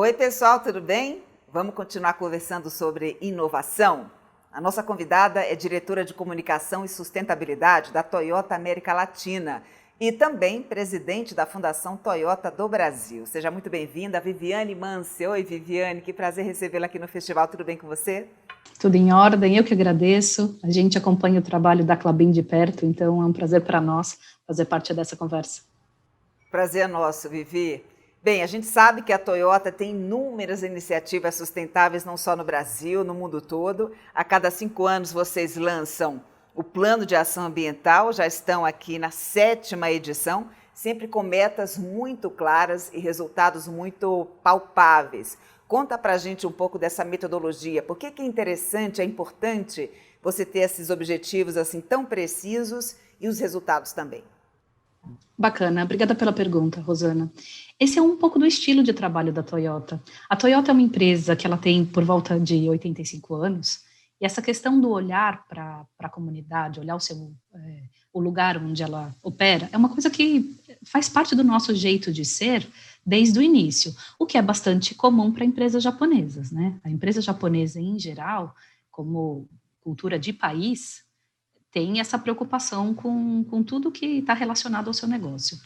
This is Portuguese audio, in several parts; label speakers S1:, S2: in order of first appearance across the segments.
S1: Oi, pessoal, tudo bem? Vamos continuar conversando sobre inovação? A nossa convidada é diretora de comunicação e sustentabilidade da Toyota América Latina e também presidente da Fundação Toyota do Brasil. Seja muito bem-vinda, Viviane Mansi. Oi, Viviane, que prazer recebê-la aqui no festival. Tudo bem com você?
S2: Tudo em ordem, eu que agradeço. A gente acompanha o trabalho da Klabin de perto, então é um prazer para nós fazer parte dessa conversa.
S1: Prazer é nosso, Vivi. Bem, a gente sabe que a Toyota tem inúmeras iniciativas sustentáveis, não só no Brasil, no mundo todo. A cada 5 anos vocês lançam o Plano de Ação Ambiental, já estão aqui na 7ª edição, sempre com metas muito claras e resultados muito palpáveis. Conta pra gente um pouco dessa metodologia. Por que é interessante, é importante você ter esses objetivos assim tão precisos e os resultados também?
S2: Bacana, obrigada pela pergunta, Rosana. Esse é um pouco do estilo de trabalho da Toyota. A Toyota é uma empresa que ela tem por volta de 85 anos, e essa questão do olhar para a comunidade, olhar o lugar onde ela opera, é uma coisa que faz parte do nosso jeito de ser desde o início, o que é bastante comum para empresas japonesas, né? A empresa japonesa, em geral, como cultura de país, tem essa preocupação com tudo que está relacionado ao seu negócio.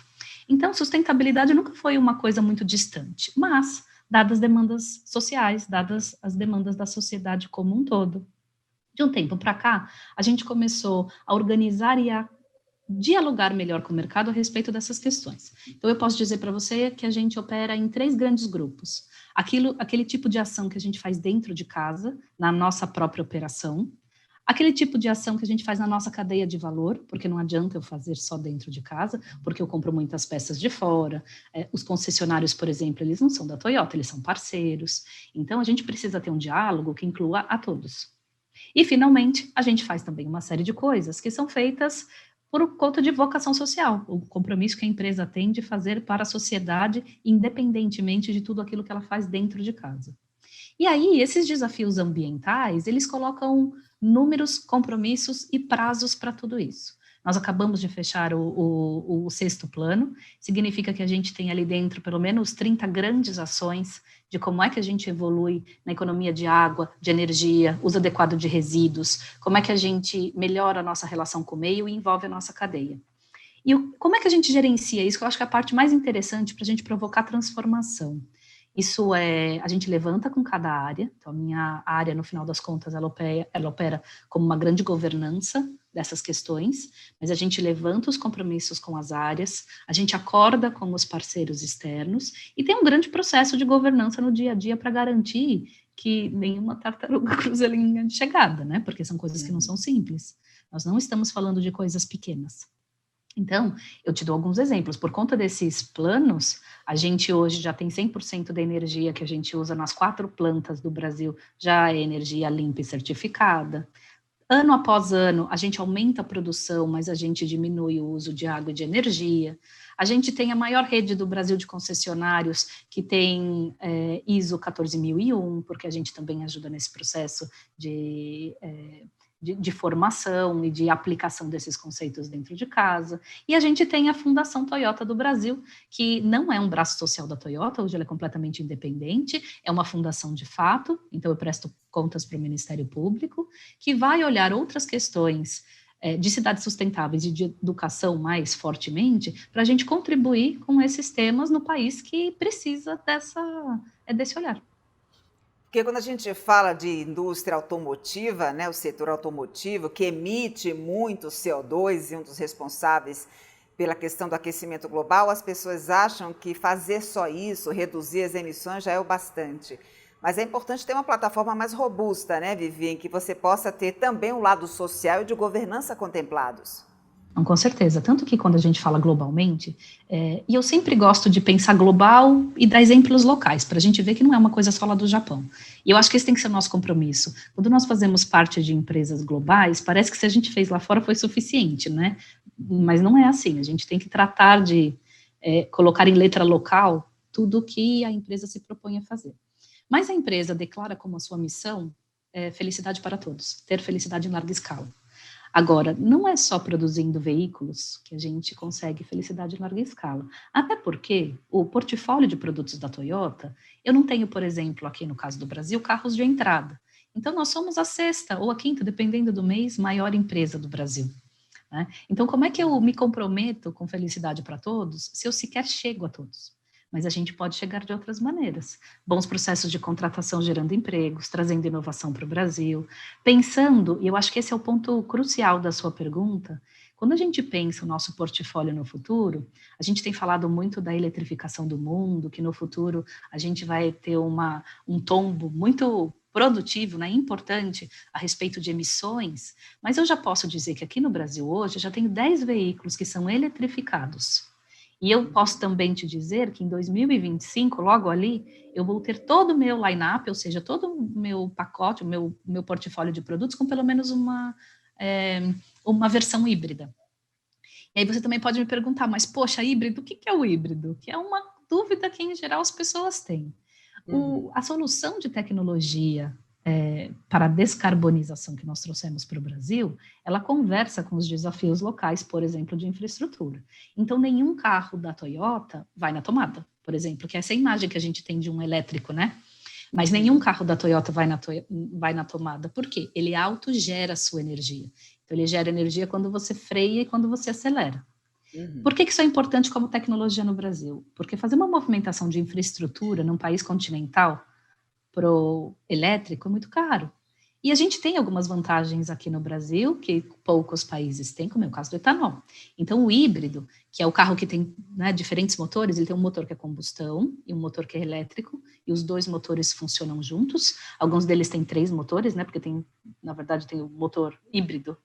S2: Então, sustentabilidade nunca foi uma coisa muito distante, mas, dadas as demandas sociais, dadas as demandas da sociedade como um todo, de um tempo para cá, a gente começou a organizar e a dialogar melhor com o mercado a respeito dessas questões. Então, eu posso dizer para você que a gente opera em 3 grandes grupos. Aquele tipo de ação que a gente faz dentro de casa, na nossa própria operação, aquele tipo de ação que a gente faz na nossa cadeia de valor, porque não adianta eu fazer só dentro de casa, porque eu compro muitas peças de fora. Os concessionários, por exemplo, eles não são da Toyota, eles são parceiros. Então, a gente precisa ter um diálogo que inclua a todos. E, finalmente, a gente faz também uma série de coisas que são feitas por conta de vocação social, o compromisso que a empresa tem de fazer para a sociedade, independentemente de tudo aquilo que ela faz dentro de casa. E aí, esses desafios ambientais, eles colocam números, compromissos e prazos para tudo isso. Nós acabamos de fechar o 6º plano, significa que a gente tem ali dentro pelo menos 30 grandes ações de como é que a gente evolui na economia de água, de energia, uso adequado de resíduos, como é que a gente melhora a nossa relação com o meio e envolve a nossa cadeia. E como é que a gente gerencia isso? Que eu acho que é a parte mais interessante para a gente provocar transformação. Isso a gente levanta com cada área, então a minha área, no final das contas, ela opera como uma grande governança dessas questões, mas a gente levanta os compromissos com as áreas, a gente acorda com os parceiros externos e tem um grande processo de governança no dia a dia para garantir que nenhuma tartaruga cruza a linha de chegada, né? Porque são coisas que não são simples. Nós não estamos falando de coisas pequenas. Então, eu te dou alguns exemplos. Por conta desses planos, a gente hoje já tem 100% da energia que a gente usa nas 4 plantas do Brasil, já é energia limpa e certificada. Ano após ano, a gente aumenta a produção, mas a gente diminui o uso de água e de energia. A gente tem a maior rede do Brasil de concessionários, que tem ISO 14001, porque a gente também ajuda nesse processo de formação e de aplicação desses conceitos dentro de casa. E a gente tem a Fundação Toyota do Brasil, que não é um braço social da Toyota, hoje ela é completamente independente, é uma fundação de fato, então eu presto contas para o Ministério Público, que vai olhar outras questões de cidades sustentáveis e de educação mais fortemente, para a gente contribuir com esses temas no país que precisa desse olhar.
S1: Porque quando a gente fala de indústria automotiva, né, o setor automotivo, que emite muito CO2 e um dos responsáveis pela questão do aquecimento global, as pessoas acham que fazer só isso, reduzir as emissões, já é o bastante. Mas é importante ter uma plataforma mais robusta, né, Vivi, em que você possa ter também o lado social e de governança contemplados.
S2: Não, com certeza, tanto que quando a gente fala globalmente, e eu sempre gosto de pensar global e dar exemplos locais, para a gente ver que não é uma coisa só lá do Japão. E eu acho que esse tem que ser o nosso compromisso. Quando nós fazemos parte de empresas globais, parece que se a gente fez lá fora foi suficiente, né? Mas não é assim, a gente tem que tratar de colocar em letra local tudo o que a empresa se propõe a fazer. Mas a empresa declara como a sua missão felicidade para todos, ter felicidade em larga escala. Agora, não é só produzindo veículos que a gente consegue felicidade em larga escala. Até porque o portfólio de produtos da Toyota, eu não tenho, por exemplo, aqui no caso do Brasil, carros de entrada. Então, nós somos a sexta ou a quinta, dependendo do mês, maior empresa do Brasil, né? Então, como é que eu me comprometo com felicidade para todos se eu sequer chego a todos? Mas a gente pode chegar de outras maneiras. Bons processos de contratação gerando empregos, trazendo inovação para o Brasil, pensando, e eu acho que esse é o ponto crucial da sua pergunta, quando a gente pensa o nosso portfólio no futuro, a gente tem falado muito da eletrificação do mundo, que no futuro a gente vai ter um tombo muito produtivo, né, importante a respeito de emissões, mas eu já posso dizer que aqui no Brasil hoje eu já tenho 10 veículos que são eletrificados. E eu posso também te dizer que em 2025, logo ali, eu vou ter todo o meu line-up, ou seja, todo o meu pacote, o meu portfólio de produtos com pelo menos uma versão híbrida. E aí você também pode me perguntar, mas poxa, híbrido, o que é o híbrido? Que é uma dúvida que em geral as pessoas têm. A solução de tecnologia para a descarbonização que nós trouxemos para o Brasil, ela conversa com os desafios locais, por exemplo, de infraestrutura. Então, nenhum carro da Toyota vai na tomada, por exemplo, que é essa imagem que a gente tem de um elétrico, né? Mas nenhum carro da Toyota vai na tomada. Por quê? Ele autogera a sua energia. Então, ele gera energia quando você freia e quando você acelera. Por que isso é importante como tecnologia no Brasil? Porque fazer uma movimentação de infraestrutura num país continental pro elétrico é muito caro. E a gente tem algumas vantagens aqui no Brasil que poucos países têm, como é o caso do etanol. Então, o híbrido, que é o carro que tem, né, diferentes motores, ele tem um motor que é combustão e um motor que é elétrico, e os dois motores funcionam juntos. Alguns deles têm 3 motores, né, porque na verdade, tem o motor híbrido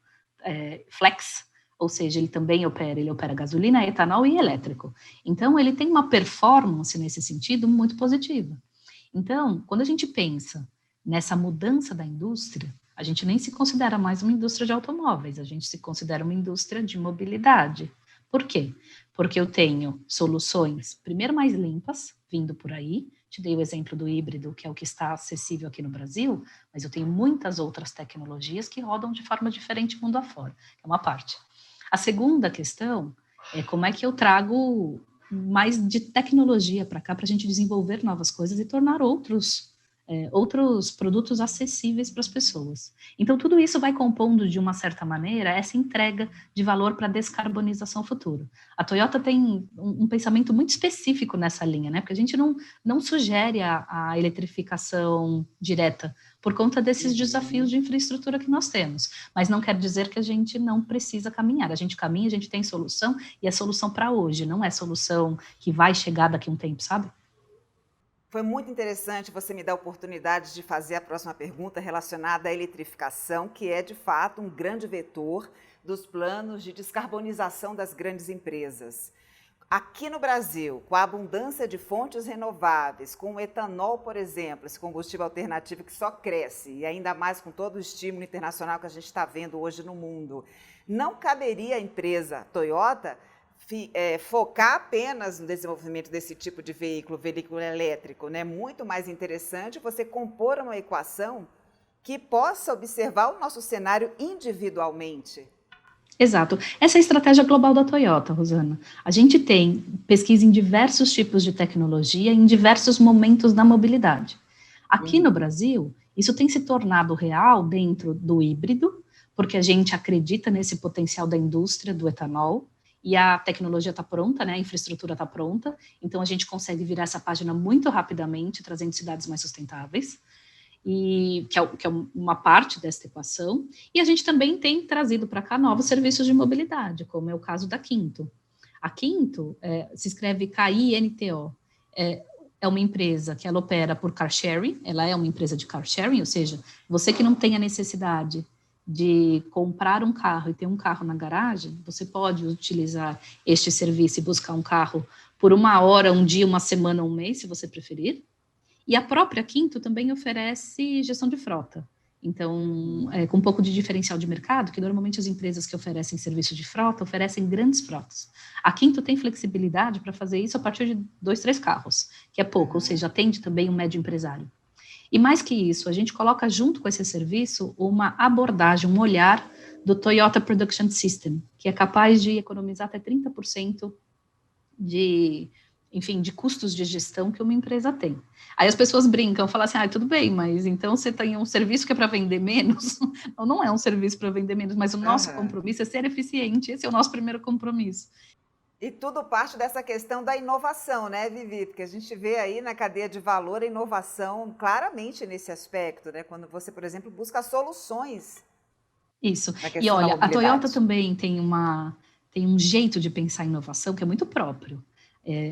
S2: flex, ou seja, ele também opera gasolina, etanol e elétrico. Então, ele tem uma performance nesse sentido muito positiva. Então, quando a gente pensa nessa mudança da indústria, a gente nem se considera mais uma indústria de automóveis, a gente se considera uma indústria de mobilidade. Por quê? Porque eu tenho soluções, primeiro, mais limpas, vindo por aí. Te dei o exemplo do híbrido, que é o que está acessível aqui no Brasil, mas eu tenho muitas outras tecnologias que rodam de forma diferente mundo afora, que é uma parte. A segunda questão é como é que eu trago mais de tecnologia para cá, para a gente desenvolver novas coisas e tornar outros produtos acessíveis para as pessoas. Então, tudo isso vai compondo, de uma certa maneira, essa entrega de valor para a descarbonização futura. A Toyota tem um pensamento muito específico nessa linha, né? Porque a gente não sugere a eletrificação direta, por conta desses desafios de infraestrutura que nós temos. Mas não quer dizer que a gente não precisa caminhar. A gente caminha, a gente tem solução, e é solução para hoje, não é solução que vai chegar daqui a um tempo, sabe?
S1: Foi muito interessante você me dar a oportunidade de fazer a próxima pergunta relacionada à eletrificação, que é, de fato, um grande vetor dos planos de descarbonização das grandes empresas. Aqui no Brasil, com a abundância de fontes renováveis, com o etanol, por exemplo, esse combustível alternativo que só cresce, e ainda mais com todo o estímulo internacional que a gente está vendo hoje no mundo, não caberia à empresa Toyota focar apenas no desenvolvimento desse tipo de veículo elétrico, né? Muito mais interessante você compor uma equação que possa observar o nosso cenário individualmente.
S2: Exato. Essa é a estratégia global da Toyota, Rosana. A gente tem pesquisa em diversos tipos de tecnologia, em diversos momentos da mobilidade. Aqui no Brasil, isso tem se tornado real dentro do híbrido, porque a gente acredita nesse potencial da indústria do etanol, e a tecnologia está pronta, né? A infraestrutura está pronta, então a gente consegue virar essa página muito rapidamente, trazendo cidades mais sustentáveis, e que é uma parte dessa equação. E a gente também tem trazido para cá novos serviços de mobilidade, como é o caso da Quinto. A Quinto se escreve K-I-N-T-O. É uma empresa que ela opera por car sharing, ela é uma empresa de car sharing, ou seja, você que não tem a necessidade de comprar um carro e ter um carro na garagem, você pode utilizar este serviço e buscar um carro por 1 hora, 1 dia, 1 semana, 1 mês, se você preferir. E a própria Quinto também oferece gestão de frota. Então, com um pouco de diferencial de mercado, que normalmente as empresas que oferecem serviço de frota oferecem grandes frotas. A Quinto tem flexibilidade para fazer isso a partir de 2, 3 carros, que é pouco, ou seja, atende também um médio empresário. E mais que isso, a gente coloca junto com esse serviço uma abordagem, um olhar do Toyota Production System, que é capaz de economizar até 30% de custos de gestão que uma empresa tem. Aí as pessoas brincam, falam assim, tudo bem, mas então você tem um serviço que é para vender menos? Não é um serviço para vender menos, mas o nosso compromisso é ser eficiente, esse é o nosso primeiro compromisso.
S1: E tudo parte dessa questão da inovação, né, Vivi? Porque a gente vê aí na cadeia de valor a inovação claramente nesse aspecto, né? Quando você, por exemplo, busca soluções.
S2: Isso. E olha, a Toyota também tem um jeito de pensar em inovação que é muito próprio.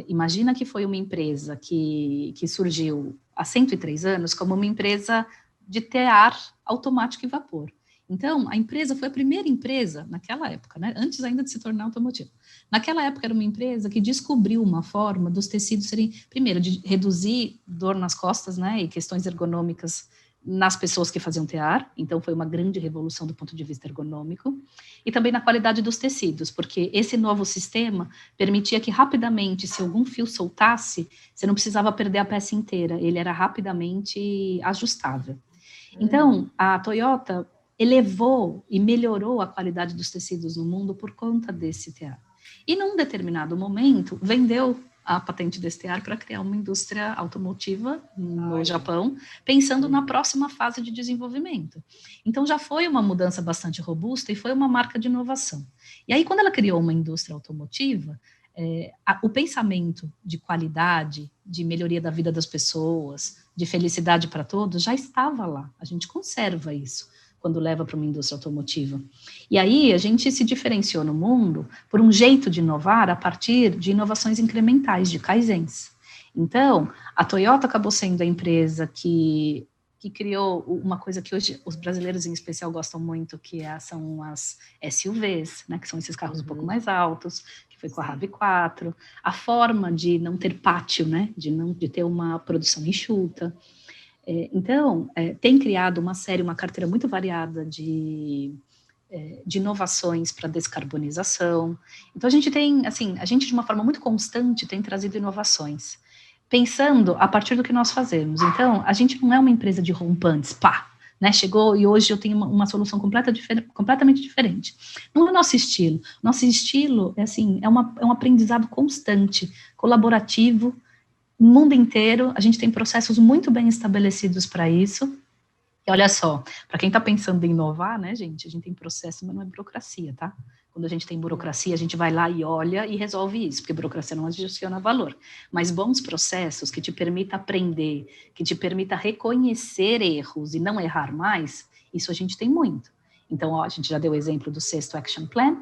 S2: Imagina que foi uma empresa que surgiu há 103 anos como uma empresa de tear automático e vapor. Então, a empresa foi a primeira empresa, naquela época, né, antes ainda de se tornar automotivo. Naquela época, era uma empresa que descobriu uma forma dos tecidos serem, primeiro, de reduzir dor nas costas, né, e questões ergonômicas nas pessoas que faziam tear, então foi uma grande revolução do ponto de vista ergonômico, e também na qualidade dos tecidos, porque esse novo sistema permitia que rapidamente, se algum fio soltasse, você não precisava perder a peça inteira, ele era rapidamente ajustável. Então, a Toyota elevou e melhorou a qualidade dos tecidos no mundo por conta desse tear. E num determinado momento, vendeu a patente desse tear para criar uma indústria automotiva no Japão, pensando na próxima fase de desenvolvimento. Então, já foi uma mudança bastante robusta e foi uma marca de inovação. E aí, quando ela criou uma indústria automotiva, o pensamento de qualidade, de melhoria da vida das pessoas, de felicidade para todos, já estava lá. A gente conserva isso quando leva para uma indústria automotiva. E aí a gente se diferenciou no mundo por um jeito de inovar a partir de inovações incrementais, de kaizens. Então, a Toyota acabou sendo a empresa que criou uma coisa que hoje os brasileiros em especial gostam muito, que são as SUVs, né, que são esses carros um pouco mais altos, que foi com a RAV4, a forma de não ter pátio, né, de ter uma produção enxuta. Então, tem criado uma carteira muito variada de inovações para descarbonização. Então, a gente de uma forma muito constante tem trazido inovações, pensando a partir do que nós fazemos. Então, a gente não é uma empresa de rompantes, né, chegou e hoje eu tenho uma solução completamente diferente. Não é o nosso estilo. Nosso estilo é um aprendizado constante, colaborativo, no mundo inteiro. A gente tem processos muito bem estabelecidos para isso. E olha só, para quem está pensando em inovar, né, gente, a gente tem processo, mas não é burocracia, tá? Quando a gente tem burocracia, a gente vai lá e olha e resolve isso, porque burocracia não adiciona valor. Mas bons processos que te permitam aprender, que te permitam reconhecer erros e não errar mais, isso a gente tem muito. Então, a gente já deu o exemplo do sexto Action Plan,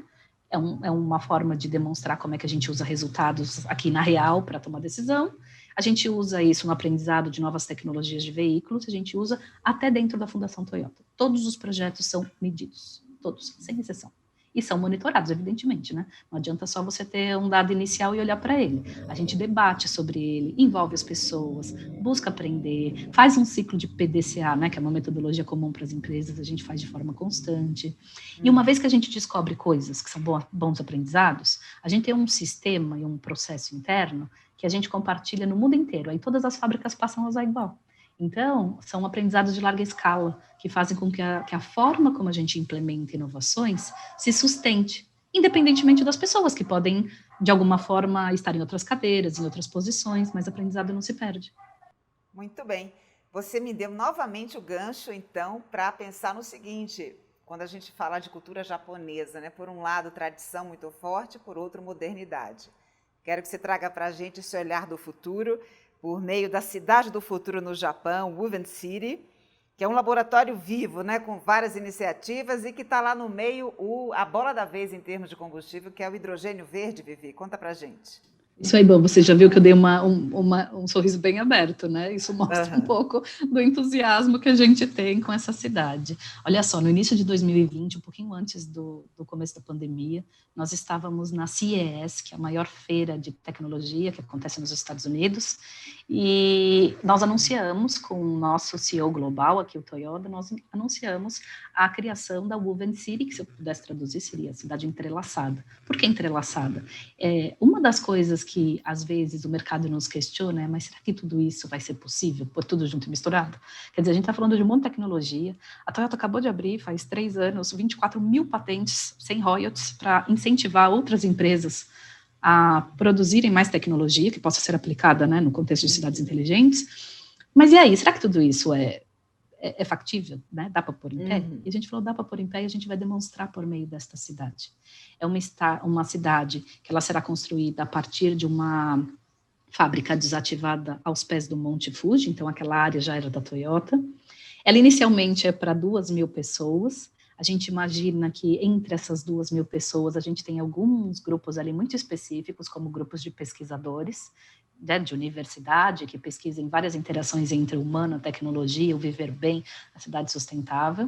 S2: é uma forma de demonstrar como é que a gente usa resultados aqui na real para tomar decisão. A gente usa isso no aprendizado de novas tecnologias de veículos, a gente usa até dentro da Fundação Toyota. Todos os projetos são medidos, todos, sem exceção. E são monitorados, evidentemente, né? Não adianta só você ter um dado inicial e olhar para ele. A gente debate sobre ele, envolve as pessoas, busca aprender, faz um ciclo de PDCA, né? Que é uma metodologia comum para as empresas, a gente faz de forma constante. E uma vez que a gente descobre coisas que são bons aprendizados, a gente tem um sistema e um processo interno que a gente compartilha no mundo inteiro. Aí todas as fábricas passam a usar igual. Então, são aprendizados de larga escala, que fazem com que a forma como a gente implementa inovações se sustente, independentemente das pessoas, que podem, de alguma forma, estar em outras cadeiras, em outras posições, mas aprendizado não se perde.
S1: Muito bem. Você me deu novamente o gancho, então, para pensar no seguinte, quando a gente fala de cultura japonesa, né? Por um lado, tradição muito forte, por outro, modernidade. Quero que você traga para a gente esse olhar do futuro, por meio da Cidade do Futuro no Japão, Woven City, que é um laboratório vivo, né, com várias iniciativas e que está lá no meio a bola da vez em termos de combustível, que é o hidrogênio verde, Vivi. Conta para a gente.
S2: Isso aí, bom, você já viu que eu dei um sorriso bem aberto, né? Isso mostra um pouco do entusiasmo que a gente tem com essa cidade. Olha só, no início de 2020, um pouquinho antes do começo da pandemia, nós estávamos na CES, que é a maior feira de tecnologia que acontece nos Estados Unidos, e nós anunciamos com o nosso CEO global, aqui o Toyota, nós anunciamos a criação da Woven City, que se eu pudesse traduzir seria cidade entrelaçada. Por que entrelaçada? Uma das coisas coisas que, às vezes, o mercado nos questiona, mas será que tudo isso vai ser possível, por tudo junto e misturado? Quer dizer, a gente está falando de um monte de tecnologia, a Toyota acabou de abrir, faz 3 anos, 24 mil patentes sem royalties para incentivar outras empresas a produzirem mais tecnologia que possa ser aplicada, né, no contexto de cidades inteligentes. Mas e aí, será que tudo isso é factível, né? Dá para pôr em pé? E a gente falou, dá para pôr em pé, e a gente vai demonstrar por meio desta cidade. É uma cidade que ela será construída a partir de uma fábrica desativada aos pés do Monte Fuji, então aquela área já era da Toyota. Ela inicialmente é para 2.000 pessoas. A gente imagina que entre essas 2.000 pessoas, a gente tem alguns grupos ali muito específicos, como grupos de pesquisadores, né, de universidade, que pesquisem várias interações entre o humano, a tecnologia, o viver bem, a cidade sustentável.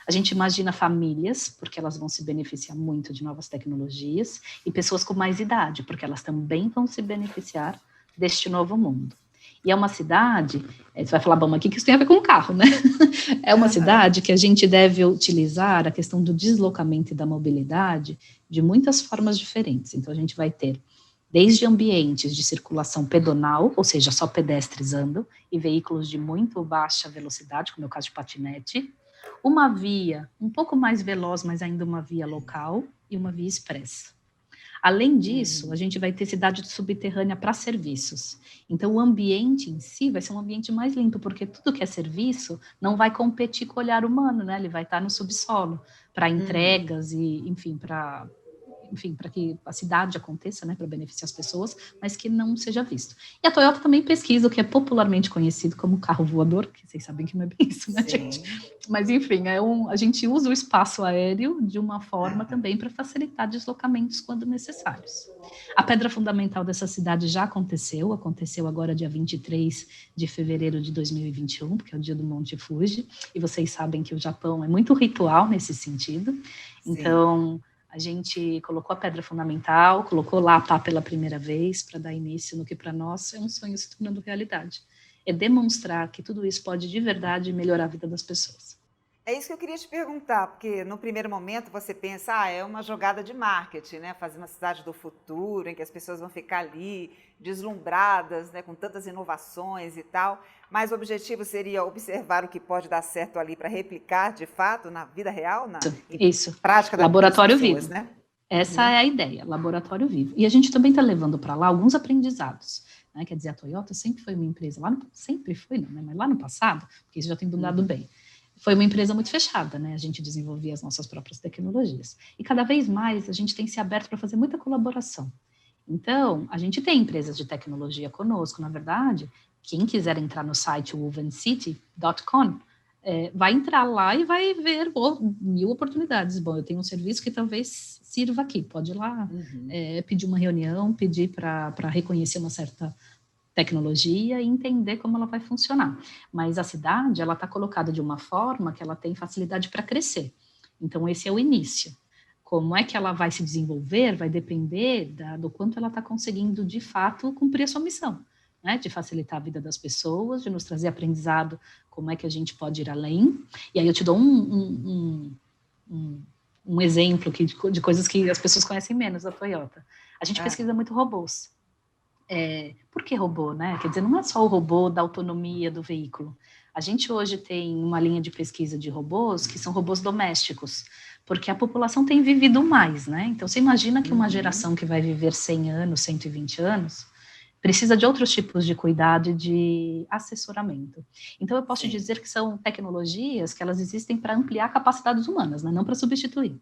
S2: A gente imagina famílias, porque elas vão se beneficiar muito de novas tecnologias, e pessoas com mais idade, porque elas também vão se beneficiar deste novo mundo. E é uma cidade, você vai falar, bom, mas o que isso tem a ver com o carro, né? É uma cidade que a gente deve utilizar a questão do deslocamento e da mobilidade de muitas formas diferentes. Então, a gente vai ter desde ambientes de circulação pedonal, ou seja, só pedestres andam, e veículos de muito baixa velocidade, como é o caso de patinete, uma via um pouco mais veloz, mas ainda uma via local, e uma via expressa. Além disso, a gente vai ter cidade subterrânea para serviços. Então, o ambiente em si vai ser um ambiente mais limpo, porque tudo que é serviço não vai competir com o olhar humano, né? Ele vai estar no subsolo, para entregas e, enfim, para que a cidade aconteça, né, para beneficiar as pessoas, mas que não seja visto. E a Toyota também pesquisa o que é popularmente conhecido como carro voador, que vocês sabem que não é bem isso, né, gente? Mas, enfim, a gente usa o espaço aéreo de uma forma também para facilitar deslocamentos quando necessários. A pedra fundamental dessa cidade já aconteceu agora dia 23 de fevereiro de 2021, porque é o dia do Monte Fuji, e vocês sabem que o Japão é muito ritual nesse sentido, então a gente colocou a pedra fundamental, colocou lá a pá pela primeira vez para dar início no que para nós é um sonho se tornando realidade. É demonstrar que tudo isso pode de verdade melhorar a vida das pessoas.
S1: É isso que eu queria te perguntar, porque no primeiro momento você pensa, é uma jogada de marketing, né? Fazer uma cidade do futuro, em que as pessoas vão ficar ali deslumbradas, né? Com tantas inovações e tal. Mas o objetivo seria observar o que pode dar certo ali para replicar, de fato, na vida real,
S2: Isso.
S1: Prática da vida das
S2: Laboratório
S1: pessoas,
S2: vivo.
S1: né?
S2: Essa é a ideia, laboratório vivo. E a gente também está levando para lá alguns aprendizados. Né? Quer dizer, a Toyota sempre foi uma empresa, sempre foi, não, né? Mas lá no passado, porque isso já tem mudado bem, foi uma empresa muito fechada, né? A gente desenvolvia as nossas próprias tecnologias. E cada vez mais a gente tem se aberto para fazer muita colaboração. Então, a gente tem empresas de tecnologia conosco, na verdade, quem quiser entrar no site wovencity.com, vai entrar lá e vai ver 1000 oportunidades. Bom, eu tenho um serviço que talvez sirva aqui, pode ir lá, pedir uma reunião, pedir para reconhecer uma certa tecnologia e entender como ela vai funcionar. Mas a cidade, ela está colocada de uma forma que ela tem facilidade para crescer. Então, esse é o início. Como é que ela vai se desenvolver vai depender do quanto ela está conseguindo, de fato, cumprir a sua missão, né? De facilitar a vida das pessoas, de nos trazer aprendizado, como é que a gente pode ir além. E aí eu te dou um exemplo aqui de coisas que as pessoas conhecem menos da Toyota. A gente pesquisa muito robôs. Por que robô, né? Quer dizer, não é só o robô da autonomia do veículo. A gente hoje tem uma linha de pesquisa de robôs que são robôs domésticos, porque a população tem vivido mais, né? Então, você imagina que uma geração que vai viver 100 anos, 120 anos, precisa de outros tipos de cuidado e de assessoramento. Então, eu posso dizer que são tecnologias que elas existem para ampliar capacidades humanas, né? Não para substituir.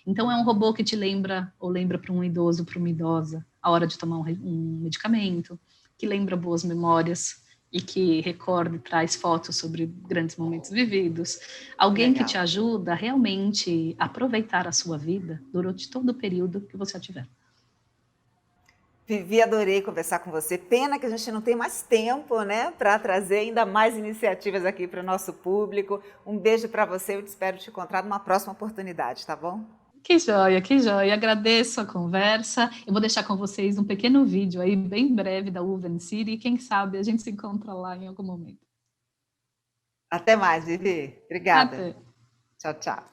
S2: Então, é um robô que te lembra, ou lembra para um idoso, para uma idosa, a hora de tomar um medicamento, que lembra boas memórias e que recorda e traz fotos sobre grandes momentos vividos. Alguém que te ajuda a realmente aproveitar a sua vida durante todo o período que você a tiver.
S1: Vivi, adorei conversar com você. Pena que a gente não tem mais tempo, né, para trazer ainda mais iniciativas aqui para o nosso público. Um beijo para você, eu espero te encontrar numa próxima oportunidade, tá bom?
S2: Que joia, que joia. Agradeço a conversa. Eu vou deixar com vocês um pequeno vídeo aí, bem breve, da Woven City, e quem sabe a gente se encontra lá em algum momento.
S1: Até mais, Vivi. Obrigada.
S2: Até.
S1: Tchau, tchau.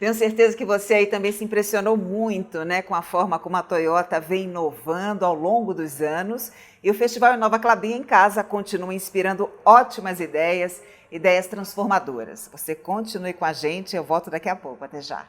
S1: Tenho certeza que você aí também se impressionou muito, né, com a forma como a Toyota vem inovando ao longo dos anos. E o Festival Inova Klabin em Casa continua inspirando ótimas ideias, ideias transformadoras. Você continue com a gente, eu volto daqui a pouco. Até já.